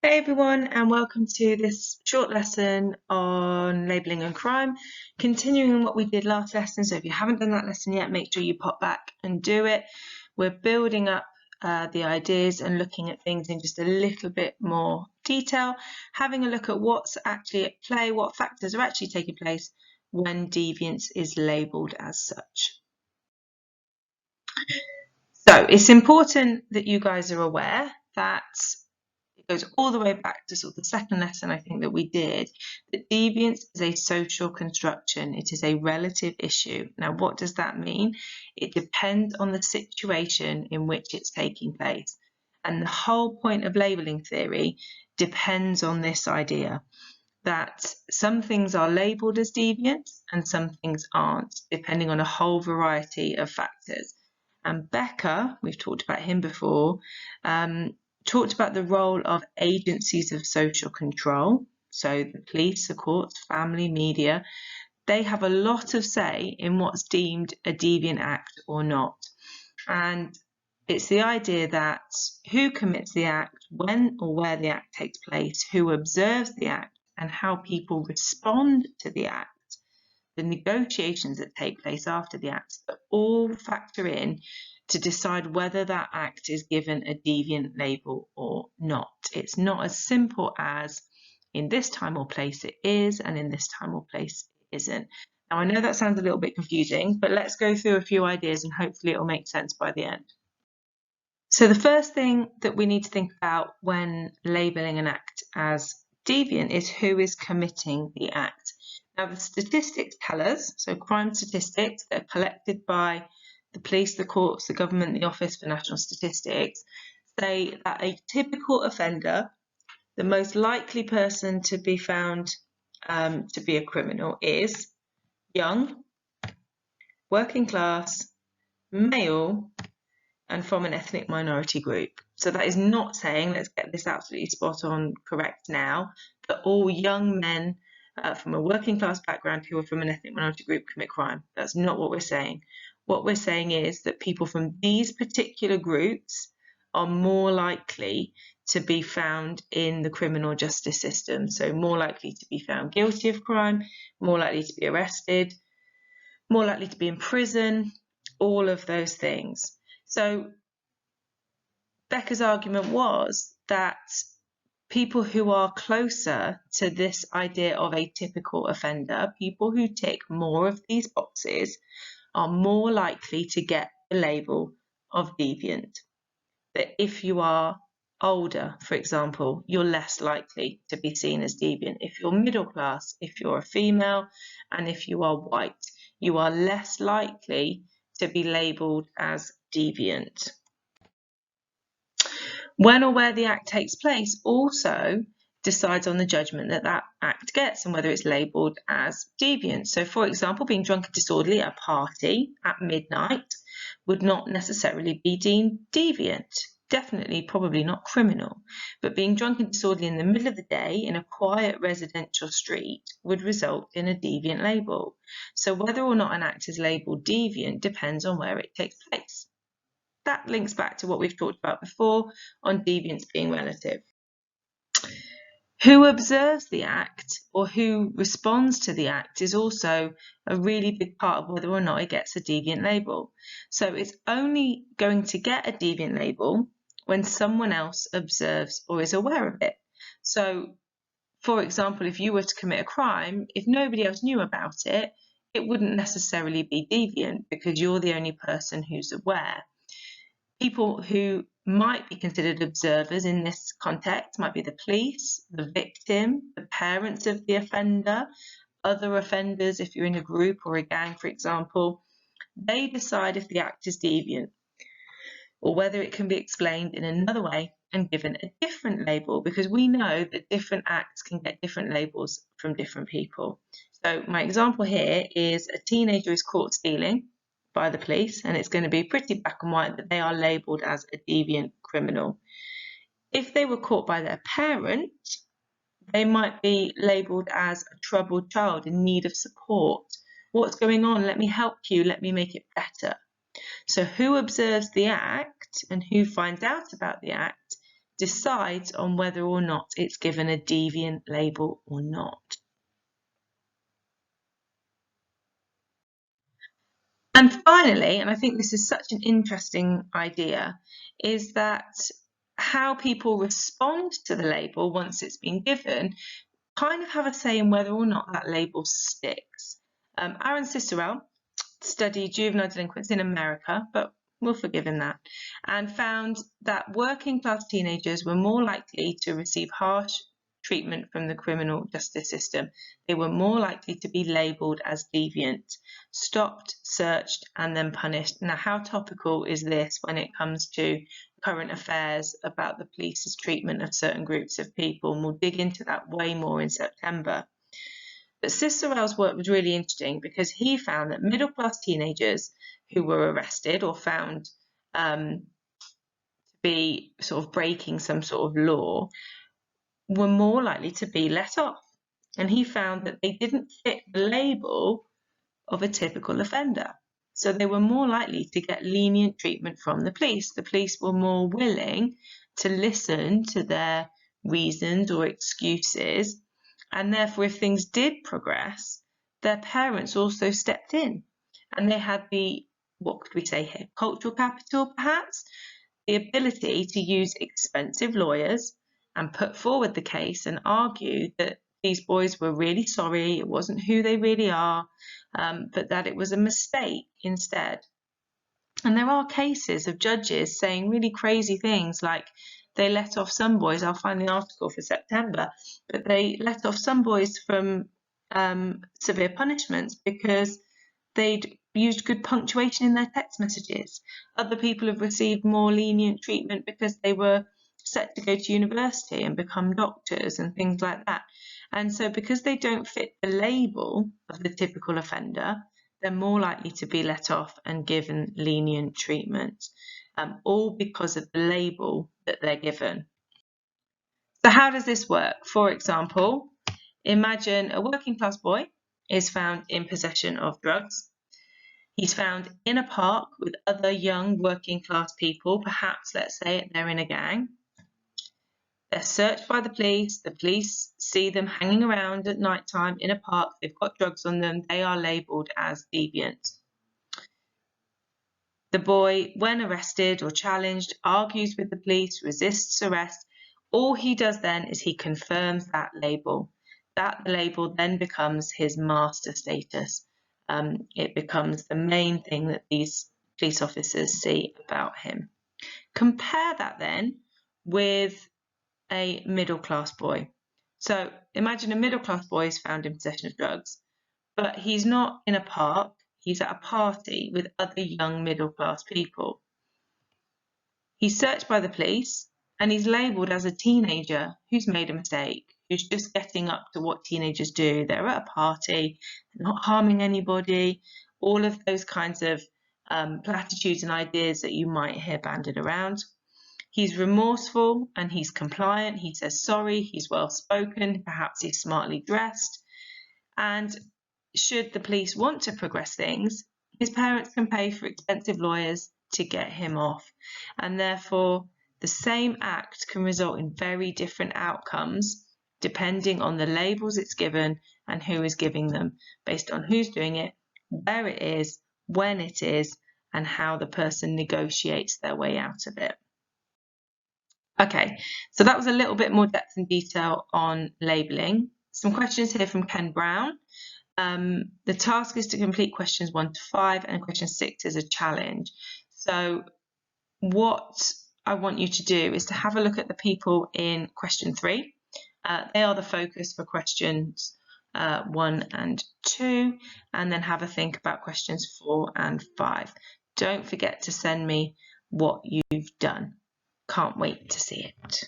Hey everyone, and welcome to this short lesson on labelling and crime, continuing what we did last lesson. So if you haven't done that lesson yet, make sure you pop back and do it. We're building up the ideas and looking at things in just a little bit more detail, having a look at what's actually at play, what factors are actually taking place when deviance is labelled as such. So it's important that you guys are aware that it goes all the way back to sort of the second lesson I think that we did, that deviance is a social construction. It is a relative issue. Now, what does that mean? It depends on the situation in which it's taking place. And the whole point of labelling theory depends on this idea that some things are labelled as deviant and some things aren't, depending on a whole variety of factors. And Becker, we've talked about him before, talked about the role of agencies of social control. So the police, the courts, family, media, they have a lot of say in what's deemed a deviant act or not. And it's the idea that who commits the act, when or where the act takes place, who observes the act, and how people respond to the act, the negotiations that take place after the act, that all factor in to decide whether that act is given a deviant label or not. It's not as simple as in this time or place it is, and in this time or place it isn't. Now, I know that sounds a little bit confusing, but let's go through a few ideas and hopefully it'll make sense by the end. So the first thing that we need to think about when labelling an act as deviant is who is committing the act. Now, the statistics tell us, so crime statistics that are collected by the police, the courts, the government, the Office for National Statistics, say that a typical offender, the most likely person to be found to be a criminal, is young, working class, male, and from an ethnic minority group. So that is not saying, let's get this absolutely spot on correct now, that all young men from a working class background who are from an ethnic minority group commit crime. That's not what we're saying. What we're saying is that people from these particular groups are more likely to be found in the criminal justice system. So more likely to be found guilty of crime, more likely to be arrested, more likely to be in prison, all of those things. So Becker's argument was that people who are closer to this idea of a typical offender, people who tick more of these boxes, are more likely to get the label of deviant. That if you are older, for example, you're less likely to be seen as deviant. If you're middle class, if you're a female, and if you are white, you are less likely to be labelled as deviant. When or where the act takes place also decides on the judgment that that act gets and whether it's labelled as deviant. So, for example, being drunk and disorderly at a party at midnight would not necessarily be deemed deviant. Definitely, probably not criminal. But being drunk and disorderly in the middle of the day in a quiet residential street would result in a deviant label. So whether or not an act is labelled deviant depends on where it takes place. That links back to what we've talked about before on deviance being relative. Who observes the act or who responds to the act is also a really big part of whether or not it gets a deviant label. So it's only going to get a deviant label when someone else observes or is aware of it. So, for example, if you were to commit a crime, if nobody else knew about it, it wouldn't necessarily be deviant because you're the only person who's aware. People who might be considered observers in this context might be the police, the victim, the parents of the offender, other offenders if you're in a group or a gang, for example. They decide if the act is deviant or whether it can be explained in another way and given a different label, because we know that different acts can get different labels from different people. So my example here is a teenager is caught stealing by the police, and it's going to be pretty black and white that they are labelled as a deviant criminal. If they were caught by their parent, they might be labelled as a troubled child in need of support. What's going on? Let me help you. Let me make it better. So who observes the act and who finds out about the act decides on whether or not it's given a deviant label or not. And finally, and I think this is such an interesting idea, is that how people respond to the label once it's been given kind of have a say in whether or not that label sticks. Aaron Cicerel studied juvenile delinquents in America, but we'll forgive him that, and found that working class teenagers were more likely to receive harsh treatment from the criminal justice system. They were more likely to be labelled as deviant, stopped, searched, and then punished. Now, how topical is this when it comes to current affairs about the police's treatment of certain groups of people? And we'll dig into that way more in September. But Cicerel's work was really interesting because he found that middle-class teenagers who were arrested or found to be sort of breaking some sort of law were more likely to be let off. And he found that they didn't fit the label of a typical offender. So they were more likely to get lenient treatment from the police. The police were more willing to listen to their reasons or excuses. And therefore, if things did progress, their parents also stepped in. And they had the, what could we say here, cultural capital perhaps, the ability to use expensive lawyers and put forward the case and argue that these boys were really sorry, it wasn't who they really are, but that it was a mistake instead. And there are cases of judges saying really crazy things like they let off some boys, I'll find the article for September, but they let off some boys from severe punishments because they'd used good punctuation in their text messages. Other people have received more lenient treatment because they were set to go to university and become doctors and things like that. And so because they don't fit the label of the typical offender, they're more likely to be let off and given lenient treatment, all because of the label that they're given. So how does this work? For example, imagine a working class boy is found in possession of drugs. He's found in a park with other young working class people, perhaps, let's say, they're in a gang. They're searched by the police see them hanging around at night time in a park, they've got drugs on them, they are labelled as deviant. The boy, when arrested or challenged, argues with the police, resists arrest. All he does then is he confirms that label. That label then becomes his master status. It becomes the main thing that these police officers see about him. Compare that then with a middle-class boy. So imagine a middle-class boy is found in possession of drugs, but he's not in a park, he's at a party with other young middle-class people. He's searched by the police and he's labelled as a teenager who's made a mistake, who's just getting up to what teenagers do. They're at a party, they're not harming anybody, all of those kinds of platitudes and ideas that you might hear banded around. He's remorseful and he's compliant. He says sorry, he's well spoken, perhaps he's smartly dressed. And should the police want to progress things, his parents can pay for expensive lawyers to get him off. And therefore, the same act can result in very different outcomes depending on the labels it's given and who is giving them, based on who's doing it, where it is, when it is, and how the person negotiates their way out of it. Okay, so that was a little bit more depth and detail on labelling. Some questions here from Ken Brown. The task is to complete questions 1 to 5 and question 6 is a challenge. So what I want you to do is to have a look at the people in question 3. They are the focus for questions 1 and 2, and then have a think about questions 4 and 5. Don't forget to send me what you've done. Can't wait to see it.